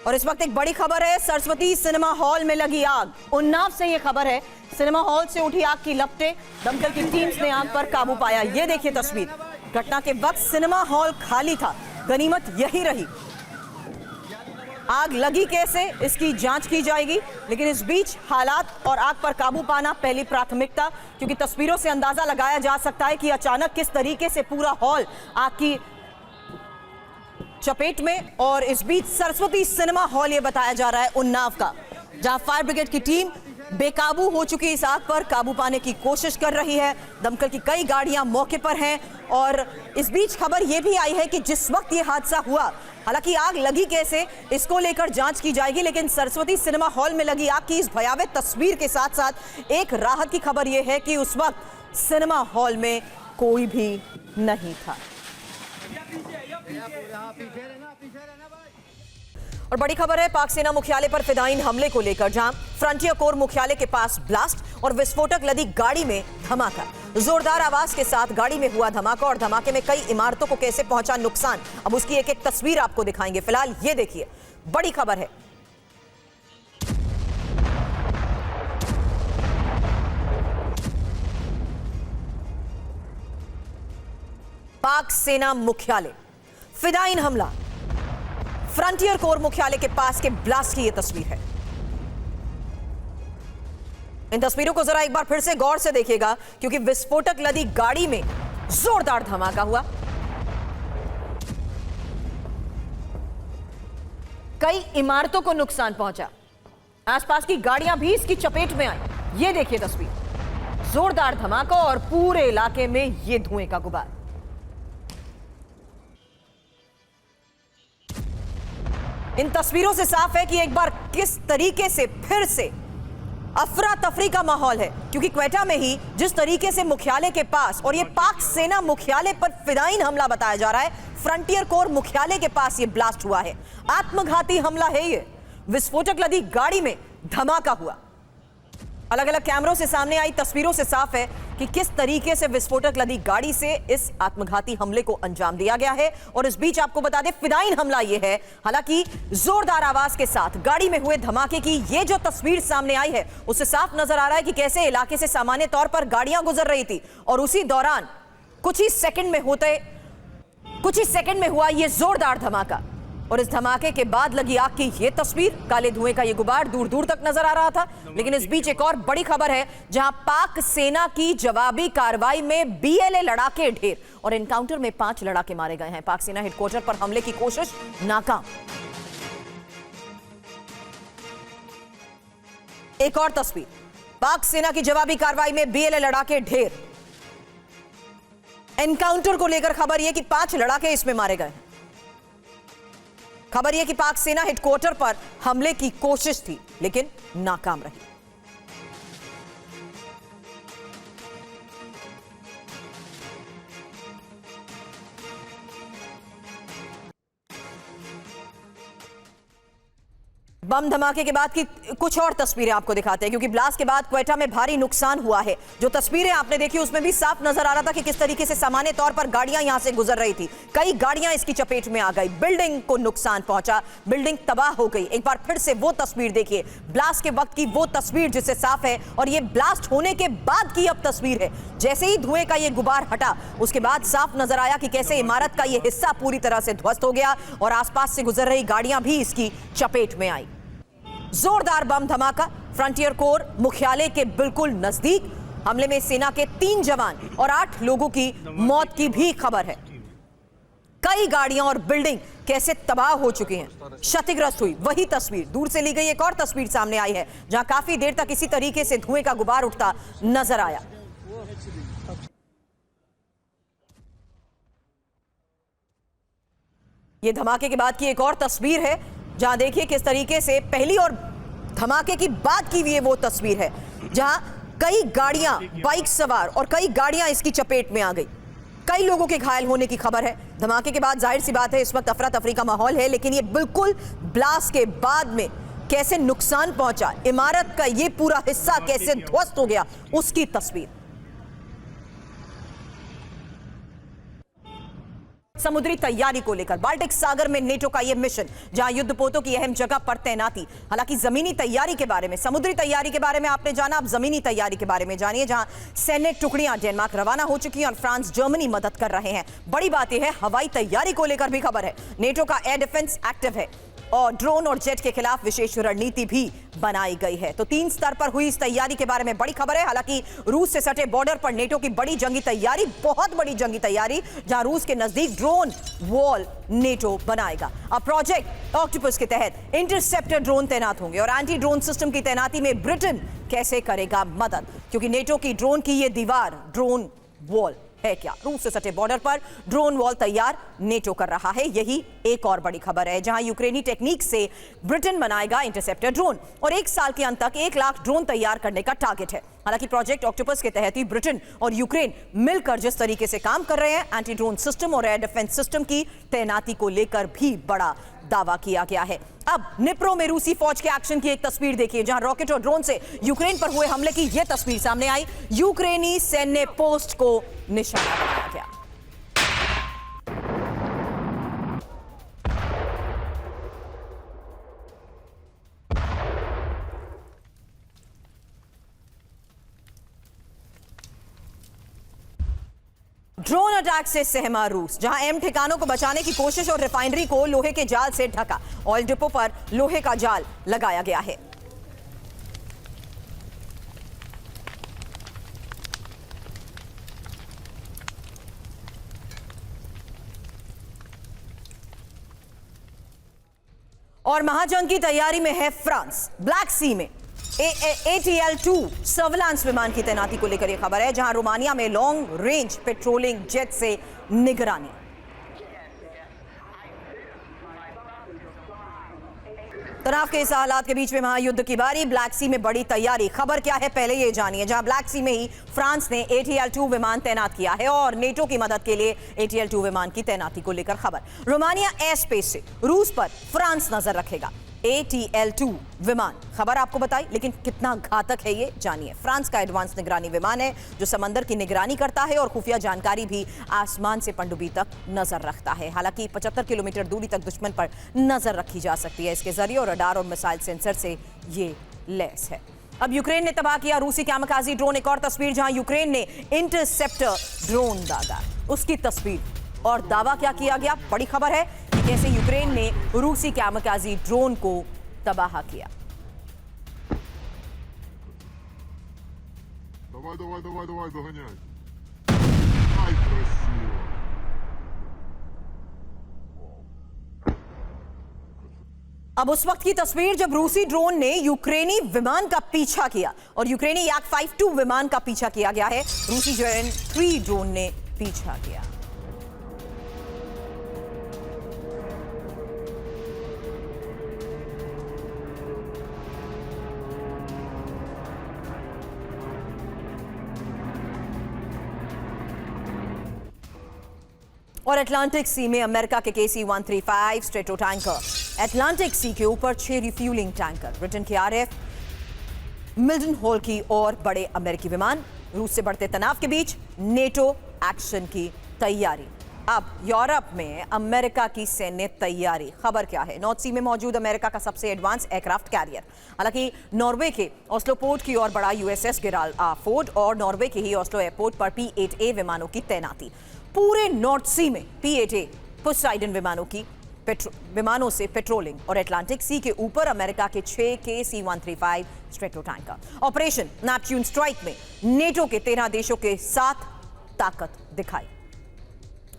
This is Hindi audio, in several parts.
और इस वक्त एक बड़ी खबर है, सरस्वती सिनेमा हॉल में लगी आग। उन्नाव से ये खबर है, सिनेमा हॉल से उठी आग की लपटें, दमकल की टीम्स ने आग पर काबू पाया। ये देखिए तस्वीर, घटना के वक्त सिनेमा हॉल खाली था, गनीमत यही रही। आग लगी कैसे, इसकी जांच की जाएगी, लेकिन इस बीच हालात और आग पर काबू पाना पहली प्राथमिकता, क्योंकि तस्वीरों से अंदाजा लगाया जा सकता है कि अचानक किस तरीके से पूरा हॉल आग की चपेट में। और इस बीच सरस्वती सिनेमा हॉल ये बताया जा रहा है उन्नाव का, जहां फायर ब्रिगेड की टीम बेकाबू हो चुकी इस आग पर काबू पाने की कोशिश कर रही है। दमकल की कई गाड़ियां मौके पर हैं। और इस बीच खबर यह भी आई है कि जिस वक्त ये हादसा हुआ, हालांकि आग लगी कैसे इसको लेकर जांच की जाएगी, लेकिन सरस्वती सिनेमा हॉल में लगी आग की इस भयावह तस्वीर के साथ साथ एक राहत की खबर यह है कि उस वक्त सिनेमा हॉल में कोई भी नहीं था। और बड़ी खबर है पाक सेना मुख्यालय पर फिदायीन हमले को लेकर, जहां फ्रंटियर कोर मुख्यालय के पास ब्लास्ट और विस्फोटक लदी गाड़ी में धमाका। जोरदार आवाज के साथ गाड़ी में हुआ धमाका और धमाके में कई इमारतों को कैसे पहुंचा नुकसान, अब उसकी एक एक तस्वीर आपको दिखाएंगे। फिलहाल ये देखिए, बड़ी खबर है। पाक सेना मुख्यालय, फिदायीन हमला, फ्रंटियर कोर मुख्यालय के पास के ब्लास्ट की यह तस्वीर है। इन तस्वीरों को जरा एक बार फिर से गौर से देखिएगा, क्योंकि विस्फोटक लदी गाड़ी में जोरदार धमाका हुआ, कई इमारतों को नुकसान पहुंचा, आसपास की गाड़ियां भी इसकी चपेट में आई। यह देखिए तस्वीर, जोरदार धमाका और पूरे इलाके में यह धुएं का गुबार। इन तस्वीरों से साफ है कि एक बार किस तरीके से फिर से अफरा तफरी का माहौल है, क्योंकि क्वेटा में ही जिस तरीके से मुख्यालय के पास, और ये पाक सेना मुख्यालय पर फिदायीन हमला बताया जा रहा है, फ्रंटियर कोर मुख्यालय के पास ये ब्लास्ट हुआ है, आत्मघाती हमला है ये। विस्फोटक लदी गाड़ी में धमाका हुआ। अलग अलग कैमरों से सामने आई तस्वीरों से साफ है कि किस तरीके से विस्फोटक लदी गाड़ी से इस आत्मघाती हमले को अंजाम दिया गया है। और इस बीच आपको बता दें, फिदायीन हमला यह है, हालांकि जोरदार आवाज के साथ गाड़ी में हुए धमाके की ये जो तस्वीर सामने आई है, उससे साफ नजर आ रहा है कि कैसे इलाके से सामान्य तौर पर गाड़ियां गुजर रही थी, और उसी दौरान कुछ ही सेकंड में हुआ यह जोरदार धमाका। और इस धमाके के बाद लगी आग की यह तस्वीर, काले धुएं का यह गुबार दूर दूर तक नजर आ रहा था। लेकिन इस बीच एक और बड़ी खबर है, जहां पाक सेना की जवाबी कार्रवाई में बीएलए लड़ाके ढेर, और एनकाउंटर में 5 लड़ाके मारे गए हैं। पाक सेना हेडक्वार्टर पर हमले की कोशिश नाकाम। एक और तस्वीर, पाक सेना की जवाबी कार्रवाई में बीएलए लड़ाके ढेर। एनकाउंटर को लेकर खबर यह कि 5 लड़ाके इसमें मारे गए हैं। खबर यह कि पाक सेना हेडक्वार्टर पर हमले की कोशिश थी, लेकिन नाकाम रही। बम धमाके के बाद की कुछ और तस्वीरें आपको दिखाते हैं, क्योंकि ब्लास्ट के बाद क्वेटा में भारी नुकसान हुआ है। जो तस्वीरें आपने देखी उसमें भी साफ नजर आ रहा था कि किस तरीके से सामान्य तौर पर गाड़ियां यहां से गुजर रही थी, कई गाड़ियां इसकी चपेट में आ गई, बिल्डिंग को नुकसान पहुंचा, बिल्डिंग तबाह हो गई। एक बार फिर से वो तस्वीर देखिए, ब्लास्ट के वक्त की वो तस्वीर जिससे साफ है, और ये ब्लास्ट होने के बाद की अब तस्वीर है। जैसे ही धुएं का ये गुबार हटा, उसके बाद साफ नजर आया कि कैसे इमारत का ये हिस्सा पूरी तरह से ध्वस्त हो गया, और आसपास से गुजर रही गाड़ियां भी इसकी चपेट में आई। जोरदार बम धमाका फ्रंटियर कोर मुख्यालय के बिल्कुल नजदीक। हमले में सेना के 3 जवान और 8 लोगों की मौत की भी खबर है। कई गाड़ियां और बिल्डिंग कैसे तबाह हो चुकी हैं, क्षतिग्रस्त हुई। वही तस्वीर दूर से ली गई एक और तस्वीर सामने आई है, जहां काफी देर तक इसी तरीके से धुएं का गुबार उठता नजर आया। यह धमाके के बाद की एक और तस्वीर है, जहां देखिए किस तरीके से पहली और धमाके की बाद की भी वो तस्वीर है, जहां कई गाड़ियां, बाइक सवार और कई गाड़ियां इसकी चपेट में आ गई। कई लोगों के घायल होने की खबर है। धमाके के बाद जाहिर सी बात है इस वक्त अफरा तफरी का माहौल है, लेकिन ये बिल्कुल ब्लास्ट के बाद में कैसे नुकसान पहुंचा, इमारत का ये पूरा हिस्सा कैसे ध्वस्त हो गया, उसकी तस्वीर। समुद्री तैयारी को लेकर बाल्टिक सागर में नेटो का यह मिशन, जहां युद्धपोतों की अहम जगह पर तैनाती। हालांकि जमीनी तैयारी के बारे में, समुद्री तैयारी के बारे में आपने जाना, अब जमीनी तैयारी के बारे में जानिए, जहां सैन्य टुकड़ियां डेनमार्क रवाना हो चुकी हैं और फ्रांस जर्मनी मदद कर रहे हैं। बड़ी बात यह है, हवाई तैयारी को लेकर भी खबर है। नेटो का एयर डिफेंस एक्टिव है और ड्रोन और जेट के खिलाफ विशेष रणनीति भी बनाई गई है। तो 3 स्तर पर हुई इस तैयारी के बारे में बड़ी खबर है। हालांकि रूस से सटे बॉर्डर पर नेटो की बड़ी जंगी तैयारी, बहुत बड़ी जंगी तैयारी, जहां रूस के नजदीक ड्रोन वॉल नेटो बनाएगा। अब प्रोजेक्ट ऑक्टोपस के तहत इंटरसेप्टर ड्रोन तैनात होंगे और एंटी ड्रोन सिस्टम की तैनाती में ब्रिटेन कैसे करेगा मदद, क्योंकि नेटो की ड्रोन की यह दीवार ड्रोन वॉल है क्या? रूस से सटे बॉर्डर पर ड्रोन वॉल तैयार नेटो कर रहा है। यही एक और बड़ी खबर है, जहां यूक्रेनी टेक्निक से ब्रिटेन बनाएगा इंटरसेप्टर ड्रोन और 1 साल के अंत तक 1 लाख ड्रोन तैयार करने का टारगेट है। हालांकि प्रोजेक्ट ऑक्टोपस के तहत ही ब्रिटेन और यूक्रेन मिलकर जिस तरीके से काम कर रहे हैं, एंटी ड्रोन सिस्टम और एयर डिफेंस सिस्टम की तैनाती को लेकर भी बड़ा दावा किया गया है। अब निप्रो में रूसी फौज के एक्शन की एक तस्वीर देखिए, जहां रॉकेट और ड्रोन से यूक्रेन पर हुए हमले की यह तस्वीर सामने आई। यूक्रेनी सैन्य पोस्ट को निशाना बनाया गया। ड्रोन अटैक से सहमा रूस, जहां एम ठिकानों को बचाने की कोशिश और रिफाइनरी को लोहे के जाल से ढका। ऑयल डिपो पर लोहे का जाल लगाया गया है। और महाजंग की तैयारी में है फ्रांस। ब्लैक सी में ATL-2 सर्विलांस विमान की तैनाती को लेकर यह खबर है, जहां रोमानिया में लॉन्ग रेंज पेट्रोलिंग जेट से निगरानी। तनाव के इस हालात के बीच में महायुद्ध की बारी, ब्लैक सी में बड़ी तैयारी। खबर क्या है पहले ये जानिए, जहां ब्लैक सी में ही फ्रांस ने ATL-2 विमान तैनात किया है और नेटो की मदद के लिए ATL-2 विमान की तैनाती को लेकर खबर। रोमानिया एयर स्पेस से रूस पर फ्रांस नजर रखेगा। ATL-2 विमान खबर आपको बताई, लेकिन कितना घातक है ये जानिए। फ्रांस का एडवांस निगरानी विमान है जो समंदर की निगरानी करता है और खुफिया जानकारी भी आसमान से पनडुब्बी तक नजर रखता है। हालांकि 75 किलोमीटर दूरी तक दुश्मन पर नजर रखी जा सकती है इसके जरिए, और रडार और मिसाइल सेंसर से ये लैस है। अब यूक्रेन ने तबाह किया रूसी कामकाजी ड्रोन। एक और तस्वीर, जहां यूक्रेन ने इंटरसेप्टर ड्रोन दागा, उसकी तस्वीर और दावा क्या किया गया। बड़ी खबर है कि कैसे यूक्रेन ने रूसी कामकाजी ड्रोन को तबाह किया। Давай, догоняй. Ай, красиво. अब उस वक्त की तस्वीर जब रूसी ड्रोन ने यूक्रेनी विमान का पीछा किया, और यूक्रेनी Yak-52 विमान का पीछा किया गया है। रूसी Gen-3 ड्रोन ने पीछा किया। और अटलांटिक सी में अमेरिका के KC-135 स्ट्रेटो टैंकर, अटलांटिक सी के ऊपर 6 रिफ्यूलिंग टैंकर, ब्रिटेन के RAF मिल्टन हॉल की और बड़े अमेरिकी विमान। रूस से बढ़ते तनाव के बीच नेटो एक्शन की तैयारी। अब यूरोप में अमेरिका की सैन्य तैयारी। खबर क्या है, नॉर्थ सी में मौजूद अमेरिका का सबसे एडवांस एयरक्राफ्ट कैरियर। हालांकि नॉर्वे के ऑस्लो पोर्ट की ओर बढ़ा USS गेराल्ड फोर्ड और नॉर्वे के ही ऑस्लो एयरपोर्ट पर P-8A विमानों की तैनाती। पूरे नॉर्थ सी में P-8A पोसाइडन विमानों से पेट्रोलिंग, और अटलांटिक सी के ऊपर अमेरिका के 6 KC-135 strato tanker. Operation Neptune strike में नेटो के 13 देशों के साथ ताकत दिखाई।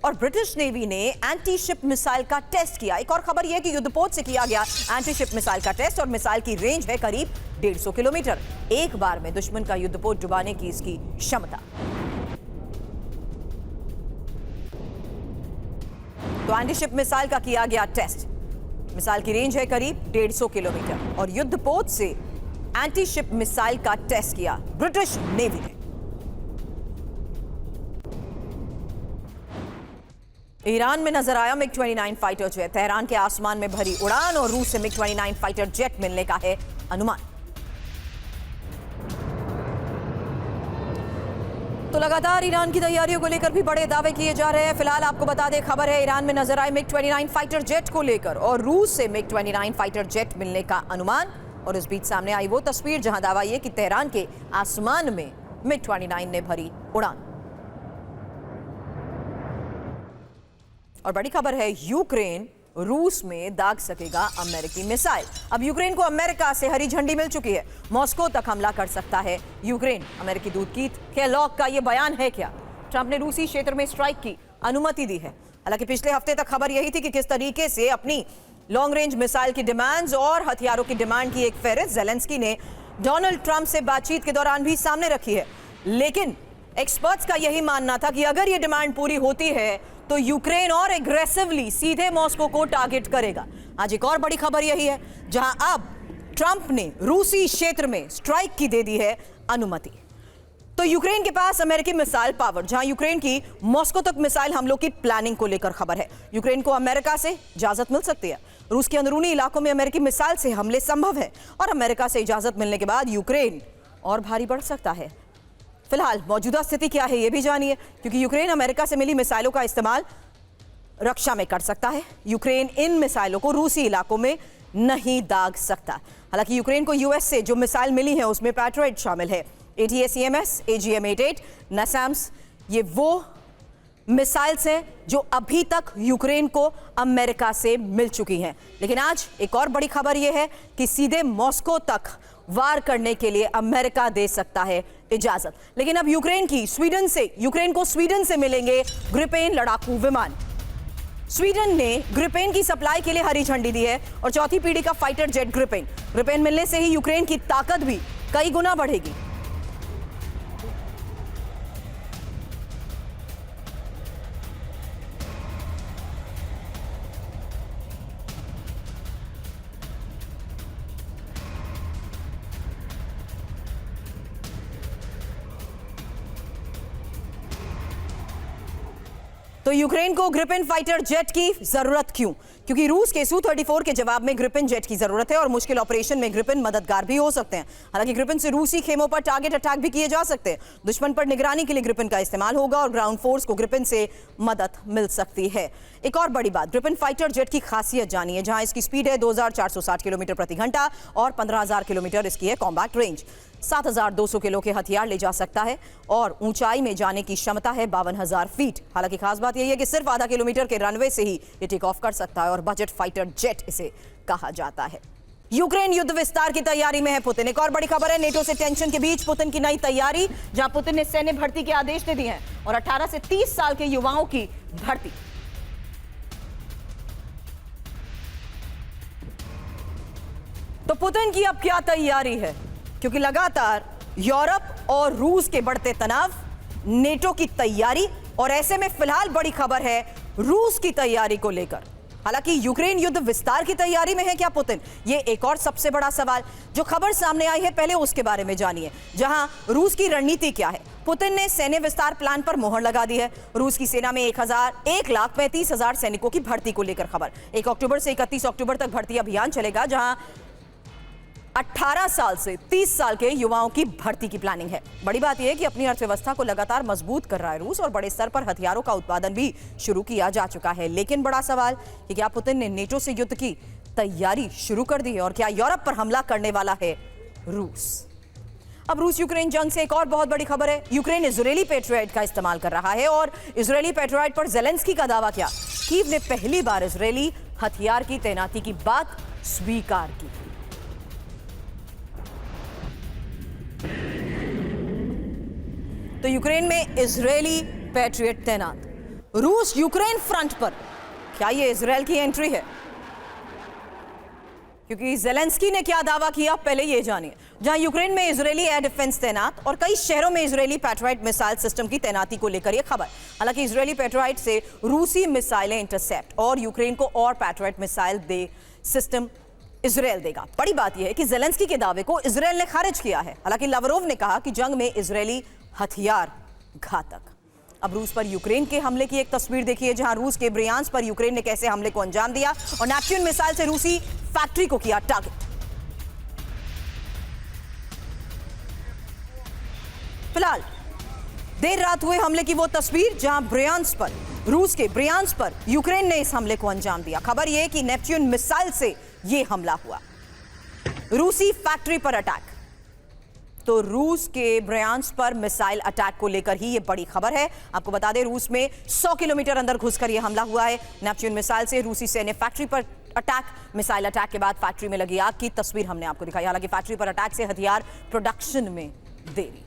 और ब्रिटिश नेवी ने एंटी शिप मिसाइल का टेस्ट किया। एक और खबर यह कि युद्धपोत से किया गया एंटी शिप मिसाइल का टेस्ट, और मिसाइल की रेंज है करीब 150 किलोमीटर। एक बार में दुश्मन का युद्धपोत डुबाने की इसकी क्षमता। तो एंटी शिप मिसाइल का किया गया टेस्ट। मिसाइल की रेंज है करीब 150 किलोमीटर और युद्धपोत से एंटी शिप मिसाइल का टेस्ट किया ब्रिटिश नेवी ने। ईरान में नजर आया MiG-29 फाइटर जेट। तेहरान के आसमान में भरी उड़ान और रूस से MiG-29 फाइटर जेट मिलने का है अनुमान। तो लगातार ईरान की तैयारियों को लेकर भी बड़े दावे किए जा रहे हैं। फिलहाल आपको बता दें, खबर है ईरान में नजर आए MiG-29 फाइटर जेट को लेकर और रूस से MiG-29 फाइटर जेट मिलने का अनुमान। और इस बीच सामने आई वो तस्वीर जहां दावा ये कि तेहरान के आसमान में MiG-29 ने भरी उड़ान। और बड़ी खबर है, यूक्रेन रूस में दाग सकेगा अमेरिकी मिसाइल। अब यूक्रेन को अमेरिका से हरी झंडी मिल चुकी है, मॉस्को तक हमला कर सकता है यूक्रेन। अमेरिकी दूतकीत केलॉग का यह बयान है क्या? ट्रंप ने रूसी क्षेत्र में स्ट्राइक की अनुमति दी है। हालांकि पिछले हफ्ते तक खबर यही थी कि किस तरीके से अपनी लॉन्ग रेंज मिसाइल की डिमांड्स और हथियारों की डिमांड की एक फेहरिस्त जेलेंस्की ने डोनाल्ड ट्रंप से बातचीत के दौरान भी सामने रखी है। लेकिन एक्सपर्ट्स का यही मानना था कि अगर ये डिमांड पूरी होती है तो यूक्रेन और एग्रेसिवली सीधे मॉस्को को टारगेट करेगा। आज एक और बड़ी खबर यही है, जहां अब ट्रंप ने रूसी क्षेत्र में स्ट्राइक की दे दी है अनुमति। तो यूक्रेन के पास अमेरिकी मिसाइल पावर, जहां यूक्रेन की मॉस्को तक मिसाइल हमलों की प्लानिंग को लेकर खबर है। यूक्रेन को अमेरिका से इजाजत मिल सकती है। रूस के अंदरूनी इलाकों में अमेरिकी मिसाइल से हमले संभव है और अमेरिका से इजाजत मिलने के बाद यूक्रेन और भारी बढ़ सकता है। फिलहाल मौजूदा स्थिति क्या है ये भी जानिए, क्योंकि यूक्रेन अमेरिका से मिली मिसाइलों का इस्तेमाल रक्षा में कर सकता है। यूक्रेन इन मिसाइलों को रूसी इलाकों में नहीं दाग सकता। हालांकि यूक्रेन को यूएस से जो मिसाइल मिली है उसमें पैट्रियट शामिल है, ATACMS, AGM-88, NASAMS। ये वो मिसाइल्स हैं जो अभी तक यूक्रेन को अमेरिका से मिल चुकी हैं। लेकिन आज एक और बड़ी खबर यह है कि सीधे मॉस्को तक वार करने के लिए अमेरिका दे सकता है इजाजत। लेकिन अब यूक्रेन को स्वीडन से मिलेंगे ग्रिपेन लड़ाकू विमान। स्वीडन ने ग्रिपेन की सप्लाई के लिए हरी झंडी दी है और चौथी पीढ़ी का फाइटर जेट ग्रिपेन मिलने से ही यूक्रेन की ताकत भी कई गुना बढ़ेगी। तो यूक्रेन को ग्रिपेन फाइटर जेट की जरूरत क्यों? क्योंकि रूस के Su-34 के जवाब में ग्रिपेन जेट की जरूरत है और मुश्किल ऑपरेशन में ग्रिपेन मददगार भी हो सकते हैं। हालांकि ग्रिपेन से रूसी खेमों पर टारगेट अटैक भी किए जा सकते हैं। दुश्मन पर निगरानी के लिए ग्रिपेन का इस्तेमाल होगा और ग्राउंड फोर्स को ग्रिपेन से मदद मिल सकती है। एक और बड़ी बात, ग्रिपेन फाइटर जेट की खासियत जानिए, जहां इसकी स्पीड है 2460 किलोमीटर प्रति घंटा और 15000 किलोमीटर इसकी है कॉम्बैट रेंज। 7200 किलो के हथियार ले जा सकता है और ऊंचाई में जाने की क्षमता है 52000 फीट। हालांकि खास बात यही है कि सिर्फ आधा किलोमीटर के रनवे से ही ये टेक ऑफ कर सकता है और बजट फाइटर जेट इसे कहा जाता है। यूक्रेन युद्ध विस्तार की तैयारी में है पुतिन। एक और बड़ी खबर है, नेटो से टेंशन के बीच पुतिन की नई तैयारी, जहां पुतिन ने सैन्य भर्ती के आदेश दे दिए हैं और 18 से 30 साल के युवाओं की भर्ती। तो पुतिन की अब क्या तैयारी है? क्योंकि लगातार यूरोप और रूस के बढ़ते तनाव, नेटो की तैयारी, और ऐसे में फिलहाल बड़ी खबर है रूस की तैयारी को लेकर। हालांकि यूक्रेन युद्ध विस्तार की तैयारी में है क्या पुतिन? ये एक और सबसे बड़ा सवाल जो खबर सामने आई है, पहले उसके बारे में जानिए। जहां रूस की रणनीति क्या है? पुतिन ने सैन्य विस्तार प्लान पर मोहर लगा दी है। रूस की सेना में 1,35,000 सैनिकों की भर्ती को लेकर खबर। 1 अक्टूबर से 31 अक्टूबर तक भर्ती अभियान चलेगा, जहां 18 साल से 30 साल के युवाओं की भर्ती की प्लानिंग है। बड़ी बात यह है कि अपनी अर्थव्यवस्था को लगातार मजबूत कर रहा है रूस और बड़े स्तर पर हथियारों का उत्पादन भी शुरू किया जा चुका है। लेकिन बड़ा सवाल कि क्या पुतिन ने नेटो से युद्ध की तैयारी शुरू कर दी है और क्या यूरोप पर हमला करने वाला है रूस? अब रूस यूक्रेन जंग से एक और बहुत बड़ी खबर है, यूक्रेन इजरायली पैट्रियट का इस्तेमाल कर रहा है और इजरायली पैट्रियट पर जेलेंस्की का दावा किया। कीव ने पहली बार इजरायली हथियार की तैनाती की बात स्वीकार की। तो यूक्रेन में इजरायली पैट्रियट तैनात। रूस यूक्रेन फ्रंट पर, क्या यह इजरायल की एंट्री है? क्योंकि जेलेंस्की ने क्या दावा किया पहले ये जानिए। जहां यूक्रेन में इजरायली एयर डिफेंस तैनात और कई शहरों में इजरायली पैट्रियट मिसाइल सिस्टम की तैनाती को लेकर यह खबर। हालांकि इजरायली पैट्रियट से रूसी मिसाइलें इंटरसेप्ट और यूक्रेन को और पैट्रियट मिसाइल दे सिस्टम इजरायल देगा। बड़ी बात यह है कि जेलेंस्की के दावे को इजरायल ने खारिज किया है। हालांकि लावरोव ने कहा कि जंग में इजरायली हथियार घातक। अब रूस पर यूक्रेन के हमले की एक तस्वीर देखिए, जहां रूस के ब्रियांस्क पर यूक्रेन ने कैसे हमले को अंजाम दिया और नेपच्यून मिसाइल से रूसी फैक्ट्री को किया टारगेट। फिलहाल देर रात हुए हमले की वो तस्वीर जहां ब्रियांस्क पर, रूस के ब्रियांस्क पर यूक्रेन ने इस हमले को अंजाम दिया। खबर यह कि नेपच्यून मिसाइल से यह हमला हुआ। रूसी फैक्ट्री पर अटैक। तो रूस के ब्रियांस्क पर मिसाइल अटैक को लेकर ही ये बड़ी खबर है। आपको बता दें, रूस में 100 किलोमीटर अंदर घुसकर यह हमला हुआ है। नेपच्यून मिसाइल से रूसी सैन्य फैक्ट्री पर अटैक। मिसाइल अटैक के बाद फैक्ट्री में लगी आग की तस्वीर हमने आपको दिखाई। हालांकि फैक्ट्री पर अटैक से हथियार प्रोडक्शन में देरी।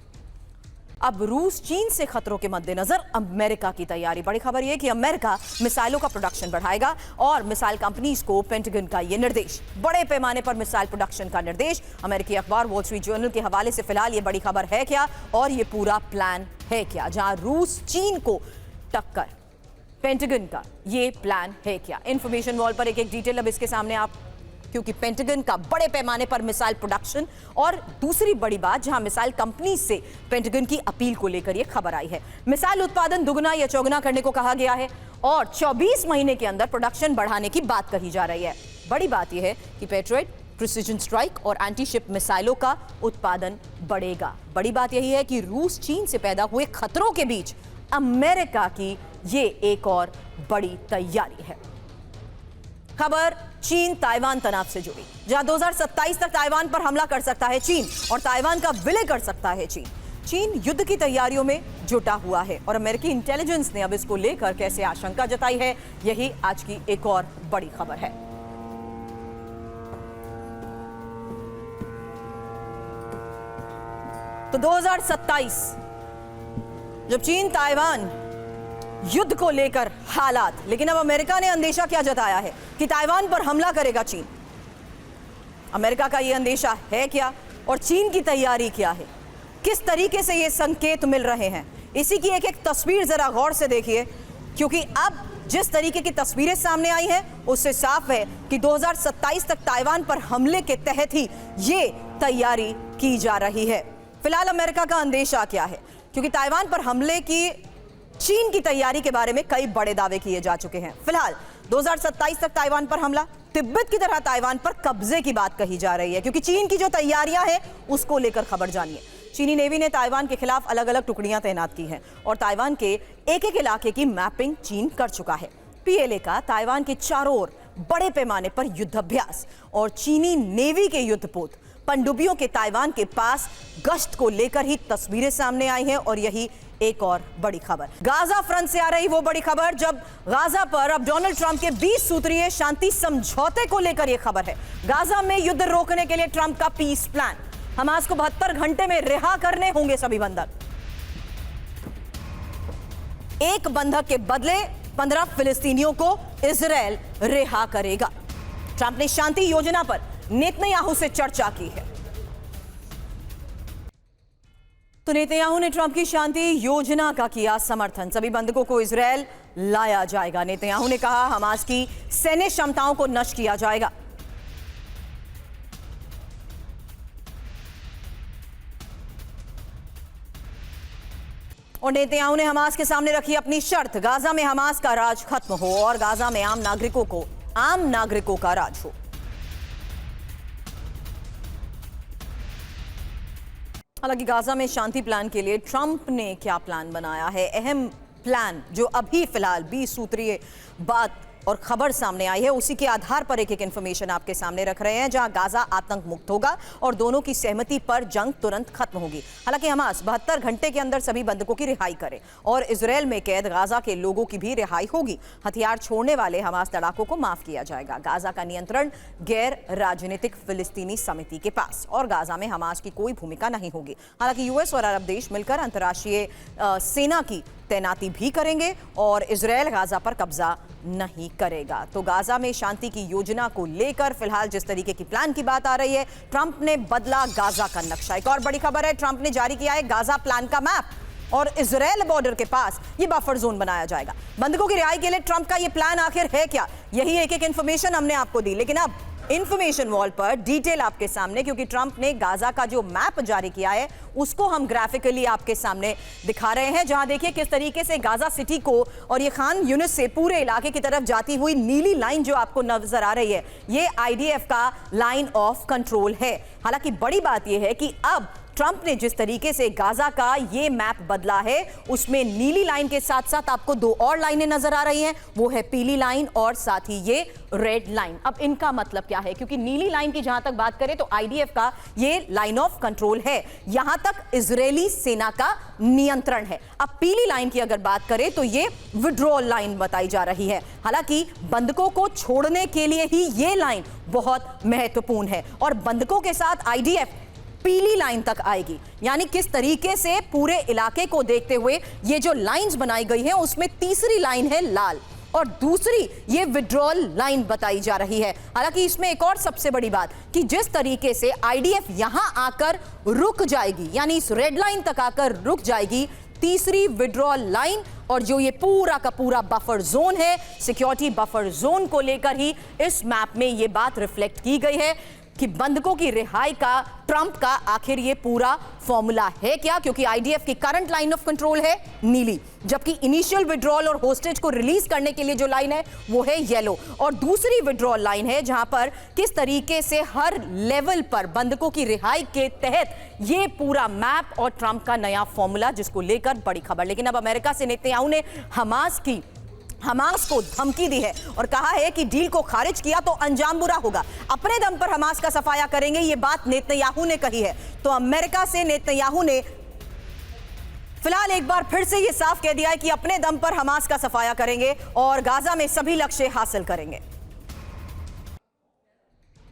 अब रूस चीन से खतरों के मद्देनजर अमेरिका की तैयारी। बड़ी खबर यह कि अमेरिका मिसाइलों का प्रोडक्शन बढ़ाएगा और मिसाइल कंपनीज को पेंटागन का यह निर्देश, बड़े पैमाने पर मिसाइल प्रोडक्शन का निर्देश। अमेरिकी अखबार वॉल स्ट्रीट जर्नल के हवाले से फिलहाल यह बड़ी खबर है क्या और यह पूरा प्लान है क्या, जहां रूस चीन को टक्कर, पेंटागन का ये प्लान है क्या। इंफॉर्मेशन वॉल पर एक एक डिटेल अब इसके सामने आप, क्योंकि पेंटागन का बड़े पैमाने पर मिसाइल प्रोडक्शन और दूसरी बड़ी बात जहां मिसाइल कंपनी से पेंटागन की अपील को लेकर यह खबर आई है। मिसाइल उत्पादन दुगना या चौगुना करने को कहा गया है और 24 महीने के अंदर प्रोडक्शन बढ़ाने की बात कही जा रही है। बड़ी बात यह है कि पेट्रियट, प्रिसीजन स्ट्राइक और एंटी शिप मिसाइलों का उत्पादन बढ़ेगा। बड़ी बात यही है कि रूस चीन से पैदा हुए खतरों के बीच अमेरिका की ये एक और बड़ी तैयारी है। खबर चीन ताइवान तनाव से जुड़ी, जहां 2027 तक ताइवान पर हमला कर सकता है चीन और ताइवान का विलय कर सकता है चीन। चीन युद्ध की तैयारियों में जुटा हुआ है और अमेरिकी इंटेलिजेंस ने अब इसको लेकर कैसे आशंका जताई है, यही आज की एक और बड़ी खबर है। तो 2027 जब चीन ताइवान युद्ध को लेकर हालात, लेकिन अब अमेरिका ने अंदेशा क्या जताया है कि ताइवान पर हमला करेगा चीन। अमेरिका का यह अंदेशा है क्या और चीन की तैयारी क्या है, किस तरीके से ये संकेत मिल रहे हैं, इसी की एक एक तस्वीर जरा गौर से देखिए, क्योंकि अब जिस तरीके की तस्वीरें सामने आई हैं उससे साफ है कि 2027 तक ताइवान पर हमले के तहत ही ये तैयारी की जा रही है। फिलहाल अमेरिका का अंदेशा क्या है, क्योंकि ताइवान पर हमले की चीन की तैयारी के बारे में कई बड़े दावे किए जा चुके हैं। फिलहाल 2027 तक ताइवान पर हमला, तिब्बत की तरह ताइवान पर कब्जे की बात कही जा रही है, क्योंकि चीन की जो तैयारियां हैं उसको लेकर खबर जानिए। चीनी नेवी ने ताइवान के खिलाफ अलग अलग टुकड़ियां तैनात की हैं और ताइवान के एक एक इलाके की मैपिंग चीन कर चुका है। पीएलए का ताइवान के चारों ओर बड़े पैमाने पर युद्धाभ्यास और चीनी नेवी के युद्धपोत पनडुब्बियों के ताइवान के पास गश्त को लेकर ही तस्वीरें सामने आई हैं और यही एक और बड़ी खबर। गाजा फ्रंट से आ रही वो बड़ी खबर, जब गाजा पर अब डोनाल्ड ट्रंप के 20 सूत्रीय शांति समझौते को लेकर यह खबर है। गाजा में युद्ध रोकने के लिए ट्रंप का पीस प्लान, हमास को 72 घंटे में रिहा करने होंगे सभी बंधक। एक बंधक के बदले 15 फिलिस्तीनियों को इजराइल रिहा करेगा। ट्रंप ने शांति योजना पर नेतन्याहू से चर्चा की है। तो नेतन्याहू ने ट्रंप की शांति योजना का किया समर्थन, सभी बंधकों को इजराइल लाया जाएगा। नेतन्याहू ने कहा हमास की सैन्य क्षमताओं को नष्ट किया जाएगा। और नेतन्याहू ने हमास के सामने रखी अपनी शर्त, गाजा में हमास का राज खत्म हो और गाजा में आम नागरिकों का राज हो। हालांकि गाजा में शांति प्लान के लिए ट्रंप ने क्या प्लान बनाया है, अहम प्लान जो अभी फिलहाल 20 सूत्रीय बात और खबर सामने आई है, उसी के आधार पर एक एक इंफॉर्मेशन आपके सामने रख रहे हैं, जहां गाजा आतंक मुक्त होगा और दोनों की सहमति पर जंग तुरंत खत्म होगी। हालांकि हमास 72 घंटे के अंदर सभी बंधकों की रिहाई करे और इजराइल में कैद गाजा के लोगों की भी रिहाई होगी। हथियार छोड़ने वाले हमास लड़ाकों को माफ किया जाएगा। गाजा का नियंत्रण गैर राजनीतिक फिलिस्तीनी समिति के पास और गाजा में हमास की कोई भूमिका नहीं होगी। हालांकि यूएस और अरब देश मिलकर अंतर्राष्ट्रीय सेना की तैनाती भी करेंगे और इजराइल गाजा पर कब्जा नहीं करेगा। तो गाजा में शांति की योजना को लेकर फिलहाल जिस तरीके की प्लान की बात आ रही है, ट्रंप ने बदला गाजा का नक्शा। एक और बड़ी खबर है, ट्रंप ने जारी किया है गाजा प्लान का मैप और इजराइल बॉर्डर के पास ये बफर जोन बनाया जाएगा। बंधकों की रिहाई के लिए ट्रंप का ये प्लान आखिर है क्या, यही एक एक इंफॉर्मेशन हमने आपको दी। लेकिन अब इंफॉर्मेशन वॉल पर डिटेल आपके सामने, क्योंकि ट्रंप ने गाजा का जो मैप जारी किया है उसको हम ग्राफिकली आपके सामने दिखा रहे हैं, जहां देखिए किस तरीके से गाजा सिटी को और ये खान यूनिस से पूरे इलाके की तरफ जाती हुई नीली लाइन जो आपको नजर आ रही है, ये आईडीएफ का लाइन ऑफ कंट्रोल है। हालांकि बड़ी बात यह है कि अब ट्रंप ने जिस तरीके से गाजा का ये मैप बदला है उसमें नीली लाइन के साथ साथ आपको दो और लाइनें नजर आ रही हैं, वो है पीली लाइन और साथ ही ये रेड लाइन। अब इनका मतलब क्या है, क्योंकि नीली लाइन की जहां तक बात करें तो आईडीएफ का ये लाइन ऑफ कंट्रोल है, यहां तक इजरायली सेना का नियंत्रण है। अब पीली लाइन की अगर बात करें तो ये विड्रॉल लाइन बताई जा रही है। हालांकि बंधकों को छोड़ने के लिए ही ये लाइन बहुत महत्वपूर्ण है और बंधकों के साथ आईडीएफ पीली लाइन तक आएगी। यानी किस तरीके से पूरे इलाके को देखते हुए ये जो लाइंस बनाई गई है उसमें तीसरी लाइन है लाल और दूसरी ये विड्रॉल लाइन बताई जा रही है। हालांकि इसमें एक और सबसे बड़ी बात कि जिस तरीके से आईडीएफ यहां आकर रुक जाएगी, यानी इस रेड लाइन तक आकर रुक जाएगी, तीसरी विड्रॉल लाइन और जो ये पूरा का पूरा बफर जोन है, सिक्योरिटी बफर जोन को लेकर ही इस मैप में ये बात रिफ्लेक्ट की गई है कि बंधकों की रिहाई का ट्रंप का आखिर ये पूरा फॉर्मूला है क्या, क्योंकि आईडीएफ की करंट लाइन ऑफ कंट्रोल है नीली, जबकि इनिशियल विड्रॉल और होस्टेज को रिलीज करने के लिए जो लाइन है वो है येलो और दूसरी विड्रॉल लाइन है जहां पर किस तरीके से हर लेवल पर बंधकों की रिहाई के तहत ये पूरा मैप और ट्रंप का नया फॉर्मूला, जिसको लेकर बड़ी खबर। लेकिन अब अमेरिका से नेतन्याहू ने हमास को धमकी दी है और कहा है कि डील को खारिज किया तो अंजाम बुरा होगा, अपने दम पर हमास का सफाया करेंगे, ये बात नेतन्याहू ने कही है। तो अमेरिका से नेतन्याहू ने फिलहाल एक बार फिर से ये साफ कह दिया है कि अपने दम पर हमास का सफाया करेंगे और गाजा में सभी लक्ष्य हासिल करेंगे।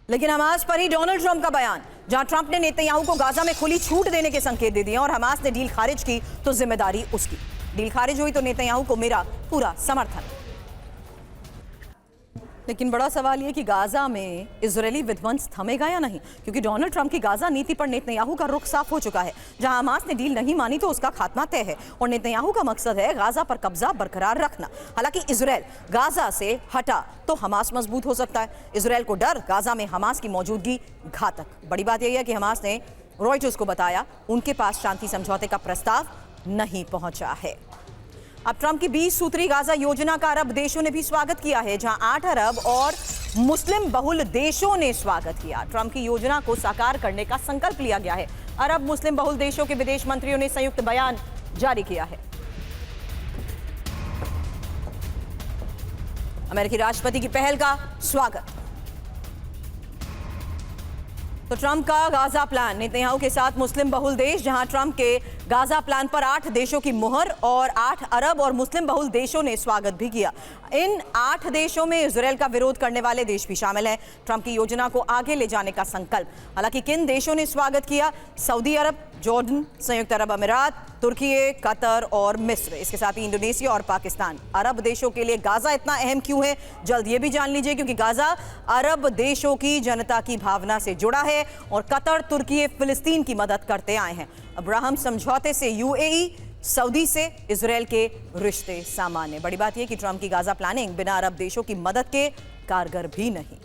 लेकिन हमास पर ही डोनाल्ड ट्रंप का बयान, जहां ट्रंप ने नेतन्याहू को गाजा में खुली छूट देने के संकेत दे दिए और हमास ने डील खारिज की तो जिम्मेदारी उसकी। डील खारिज हुई तो नेतन्याहू को मेरा पूरा समर्थन। लेकिन बड़ा सवाल यह कि गाजा में इजरायली विध्वंस थमेगा या नहीं, क्योंकि डोनाल्ड ट्रंप की गाजा नीति पर नेतन्याहू का रुख साफ हो चुका है। जहां हमास ने डील नहीं मानी तो उसका खात्मा तय है और नेतन्याहू का मकसद है गाजा पर कब्जा बरकरार रखना। हालांकि इजरायल गाजा से हटा तो हमास मजबूत हो सकता है। इजरायल को डर गाजा में हमास की मौजूदगी घातक। बड़ी बात यह है कि हमास ने रॉयटर्स को बताया उनके पास शांति समझौते का प्रस्ताव नहीं पहुंचा है। अब ट्रंप की 20 सूत्री गाजा योजना का अरब देशों ने भी स्वागत किया है, जहां 8 अरब और मुस्लिम बहुल देशों ने स्वागत किया। ट्रंप की योजना को साकार करने का संकल्प लिया गया है। अरब मुस्लिम बहुल देशों के विदेश मंत्रियों ने संयुक्त बयान जारी किया है। अमेरिकी राष्ट्रपति की पहल का स्वागत। तो ट्रंप का गाजा प्लान, नेतन्याहू के साथ मुस्लिम बहुल देश, जहां ट्रंप के गाजा प्लान पर 8 देशों की मुहर और 8 अरब और मुस्लिम बहुल देशों ने स्वागत भी किया। इन 8 देशों में इजरायल का विरोध करने वाले देश भी शामिल हैं। ट्रंप की योजना को आगे ले जाने का संकल्प। हालांकि किन देशों ने स्वागत किया? सऊदी अरब, जॉर्डन, संयुक्त अरब अमीरात, तुर्की, कतर और मिस्र, इसके साथ ही इंडोनेशिया और पाकिस्तान। अरब देशों के लिए गाजा इतना अहम क्यों है, जल्द ये भी जान लीजिए, क्योंकि गाजा अरब देशों की जनता की भावना से जुड़ा है और कतर, तुर्की, फिलिस्तीन की मदद करते आए हैं। अब्राहम समझौते से यूएई, सऊदी से इजरायल के रिश्ते सामान्य। बड़ी बात यह कि ट्रंप की गाजा प्लानिंग बिना अरब देशों की मदद के कारगर भी नहीं।